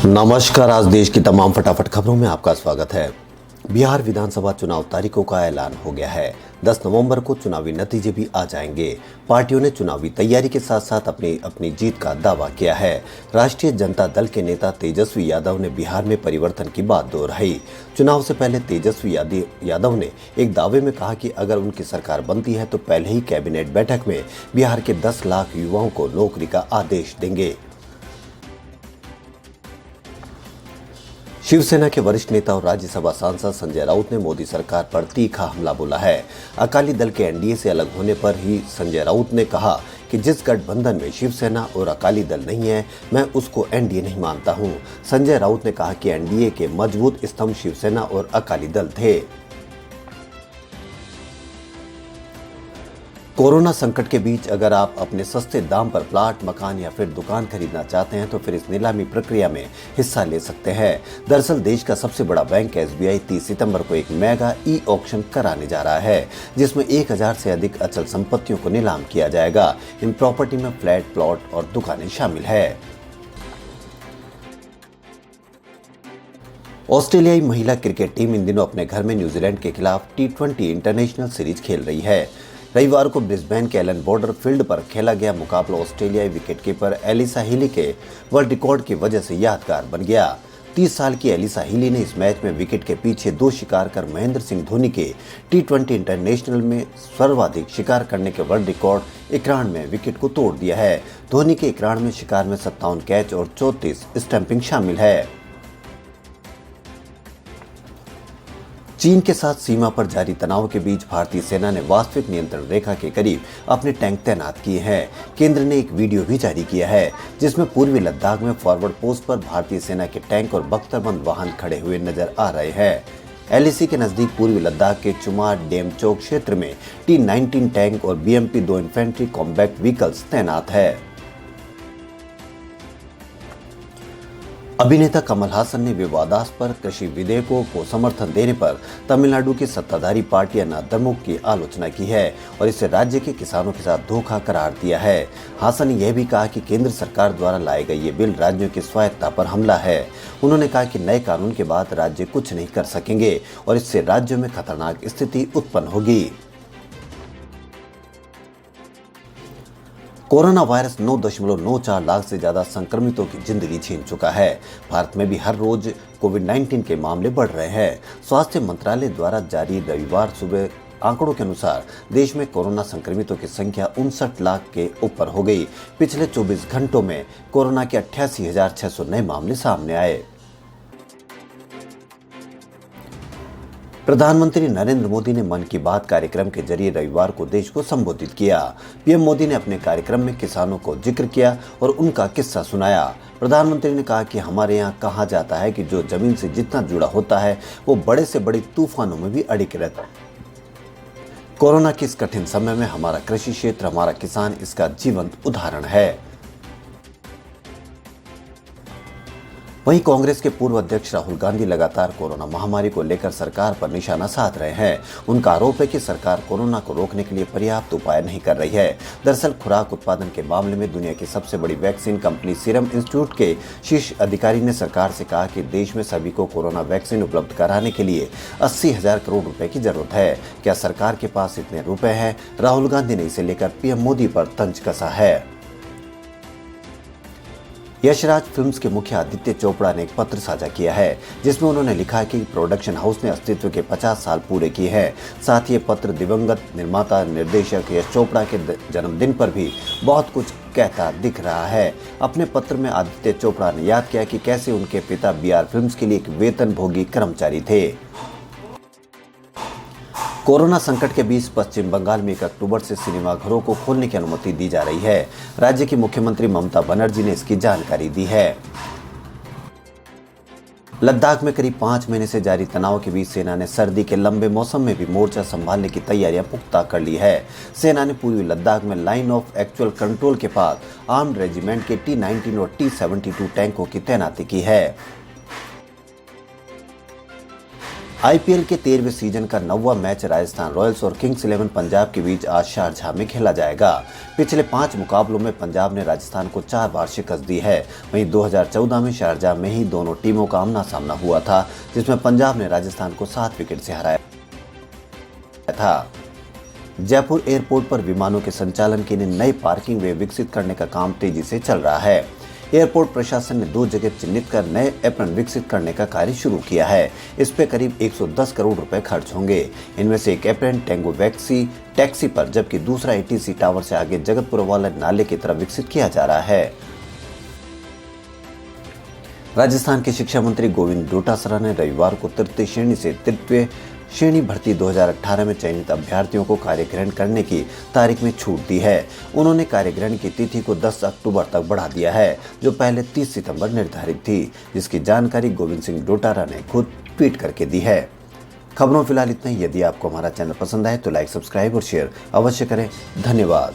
नमस्कार। आज देश की तमाम फटाफट खबरों में आपका स्वागत है। बिहार विधानसभा चुनाव तारीखों का ऐलान हो गया है। 10 नवंबर को चुनावी नतीजे भी आ जाएंगे। पार्टियों ने चुनावी तैयारी के साथ साथ अपनी जीत का दावा किया है। राष्ट्रीय जनता दल के नेता तेजस्वी यादव ने बिहार में परिवर्तन की बात दोहराई। चुनाव से पहले तेजस्वी यादव ने एक दावे में कहा कि अगर उनकी सरकार बनती है तो पहले ही कैबिनेट बैठक में बिहार के 10 लाख युवाओं को नौकरी का आदेश देंगे। शिवसेना के वरिष्ठ नेता और राज्यसभा सांसद संजय राउत ने मोदी सरकार पर तीखा हमला बोला है। अकाली दल के एनडीए से अलग होने पर ही संजय राउत ने कहा कि जिस गठबंधन में शिवसेना और अकाली दल नहीं है, मैं उसको एनडीए नहीं मानता हूं। संजय राउत ने कहा कि एनडीए के मजबूत स्तंभ शिवसेना और अकाली दल थे। कोरोना संकट के बीच अगर आप अपने सस्ते दाम पर प्लाट, मकान या फिर दुकान खरीदना चाहते हैं तो फिर इस नीलामी प्रक्रिया में हिस्सा ले सकते हैं। दरअसल देश का सबसे बड़ा बैंक एसबीआई 30 सितंबर को एक मेगा ई ऑक्शन कराने जा रहा है, जिसमें 1000 से अधिक अचल संपत्तियों को नीलाम किया जाएगा। इन प्रॉपर्टी में फ्लैट, प्लॉट और दुकानें शामिल है। ऑस्ट्रेलियाई महिला क्रिकेट टीम इन दिनों अपने घर में न्यूजीलैंड के खिलाफ T20 इंटरनेशनल सीरीज खेल रही है। रविवार को ब्रिस्बेन के एलन बॉर्डर फील्ड पर खेला गया मुकाबला ऑस्ट्रेलियाई विकेटकीपर एलिसा हीली के वर्ल्ड रिकॉर्ड की वजह से यादगार बन गया। 30 साल की एलिसा हीली ने इस मैच में विकेट के पीछे 2 शिकार कर महेंद्र सिंह धोनी के T20 इंटरनेशनल में सर्वाधिक शिकार करने के वर्ल्ड रिकॉर्ड 61 में विकेट को तोड़ दिया है। धोनी के 61 में शिकार में 57 कैच और 34 स्टंपिंग शामिल है। चीन के साथ सीमा पर जारी तनाव के बीच भारतीय सेना ने वास्तविक नियंत्रण रेखा के करीब अपने टैंक तैनात किए हैं। केंद्र ने एक वीडियो भी जारी किया है जिसमें पूर्वी लद्दाख में फॉरवर्ड पोस्ट पर भारतीय सेना के टैंक और बख्तरबंद वाहन खड़े हुए नजर आ रहे हैं। एलएसी के नजदीक पूर्वी लद्दाख के चुमार डेमचोक क्षेत्र में T-19 टैंक और BMP-2 इन्फेंट्री कॉम्बैक्ट व्हीकल्स तैनात है। अभिनेता कमल हासन ने विवादास्पद कृषि विधेयकों को समर्थन देने पर तमिलनाडु की सत्ताधारी पार्टी अन्नाद्रमुक की आलोचना की है और इसे राज्य के किसानों के साथ धोखा करार दिया है। हासन ने यह भी कहा कि केंद्र सरकार द्वारा लाए गए ये बिल राज्यों की स्वायत्ता पर हमला है। उन्होंने कहा कि नए कानून के बाद राज्य कुछ नहीं कर सकेंगे और इससे राज्यों में खतरनाक स्थिति उत्पन्न होगी। कोरोना वायरस 9.94 लाख से ज्यादा संक्रमितों की जिंदगी छीन चुका है। भारत में भी हर रोज कोविड-19 के मामले बढ़ रहे हैं। स्वास्थ्य मंत्रालय द्वारा जारी रविवार सुबह आंकड़ों के अनुसार देश में कोरोना संक्रमितों की संख्या 59 लाख के ऊपर हो गई। पिछले 24 घंटों में कोरोना के 88,600 नए मामले सामने आए। प्रधानमंत्री नरेंद्र मोदी ने मन की बात कार्यक्रम के जरिए रविवार को देश को संबोधित किया। पीएम मोदी ने अपने कार्यक्रम में किसानों को जिक्र किया और उनका किस्सा सुनाया। प्रधानमंत्री ने कहा कि हमारे यहाँ कहा जाता है कि जो जमीन से जितना जुड़ा होता है वो बड़े से बड़े तूफानों में भी अड़िग रहता है। कोरोना के इस कठिन समय में हमारा कृषि क्षेत्र, हमारा किसान इसका जीवंत उदाहरण है। वहीं कांग्रेस के पूर्व अध्यक्ष राहुल गांधी लगातार कोरोना महामारी को लेकर सरकार पर निशाना साध रहे हैं। उनका आरोप है कि सरकार कोरोना को रोकने के लिए पर्याप्त उपाय नहीं कर रही है। दरअसल खुराक उत्पादन के मामले में दुनिया की सबसे बड़ी वैक्सीन कंपनी सीरम इंस्टीट्यूट के शीर्ष अधिकारी ने सरकार से कहा कि देश में सभी को कोरोना वैक्सीन उपलब्ध कराने के लिए 80,000 करोड़ रुपए की जरूरत है। क्या सरकार के पास इतने रुपए हैं? राहुल गांधी ने इसे लेकर पीएम मोदी पर तंज कसा है। यशराज फिल्म्स के मुखिया आदित्य चोपड़ा ने एक पत्र साझा किया है जिसमें उन्होंने लिखा है कि प्रोडक्शन हाउस ने अस्तित्व के 50 साल पूरे किए हैं। साथ ही ये पत्र दिवंगत निर्माता निर्देशक यश चोपड़ा के जन्मदिन पर भी बहुत कुछ कहता दिख रहा है। अपने पत्र में आदित्य चोपड़ा ने याद किया कि कैसे उनके पिता BR फिल्म्स के लिए एक वेतनभोगी कर्मचारी थे। कोरोना संकट के बीच पश्चिम बंगाल में 1 अक्टूबर से सिनेमाघरों को खोलने की अनुमति दी जा रही है। राज्य की मुख्यमंत्री ममता बनर्जी ने इसकी जानकारी दी है। लद्दाख में करीब 5 महीने से जारी तनाव के बीच सेना ने सर्दी के लंबे मौसम में भी मोर्चा संभालने की तैयारियां पुख्ता कर ली है। सेना ने पूर्वी लद्दाख में लाइन ऑफ एक्चुअल कंट्रोल के पास आर्म्ड रेजिमेंट के T-19 और T-72 टैंकों की तैनाती की है। आईपीएल के 13वें सीजन का 9वां मैच राजस्थान रॉयल्स और किंग्स 11 पंजाब के बीच आज शारजाह में खेला जाएगा। पिछले 5 मुकाबलों में पंजाब ने राजस्थान को 4 बार शिकस्त दी है। वहीं 2014 में शारजाह में ही दोनों टीमों का आमना सामना हुआ था, जिसमें पंजाब ने राजस्थान को 7 विकेट से हराया था। जयपुर एयरपोर्ट पर विमानों के संचालन के लिए नए पार्किंग वे विकसित करने का काम तेजी से चल रहा है। एयरपोर्ट प्रशासन ने 2 जगह चिन्हित कर नए एप्रन विकसित करने का कार्य शुरू किया है। इस पे करीब 110 करोड़ रुपए खर्च होंगे। इनमें से एक एप्रन टेंगो वैक्सी टैक्सी पर, जबकि दूसरा एटीसी टावर से आगे जगतपुर वाले नाले की तरफ विकसित किया जा रहा है। राजस्थान के शिक्षा मंत्री गोविंद डोटासरा ने रविवार को तृतीय श्रेणी से तृतीय श्रेणी भर्ती 2018 में चयनित अभ्यर्थियों को कार्यग्रहण करने की तारीख में छूट दी है। उन्होंने कार्यग्रहण की तिथि को 10 अक्टूबर तक बढ़ा दिया है, जो पहले 30 सितंबर निर्धारित थी, जिसकी जानकारी गोविंद सिंह डोटारा ने खुद ट्वीट करके दी है। खबरों फिलहाल इतना ही। यदि आपको हमारा चैनल पसंद आए तो लाइक, सब्सक्राइब और शेयर अवश्य करें। धन्यवाद।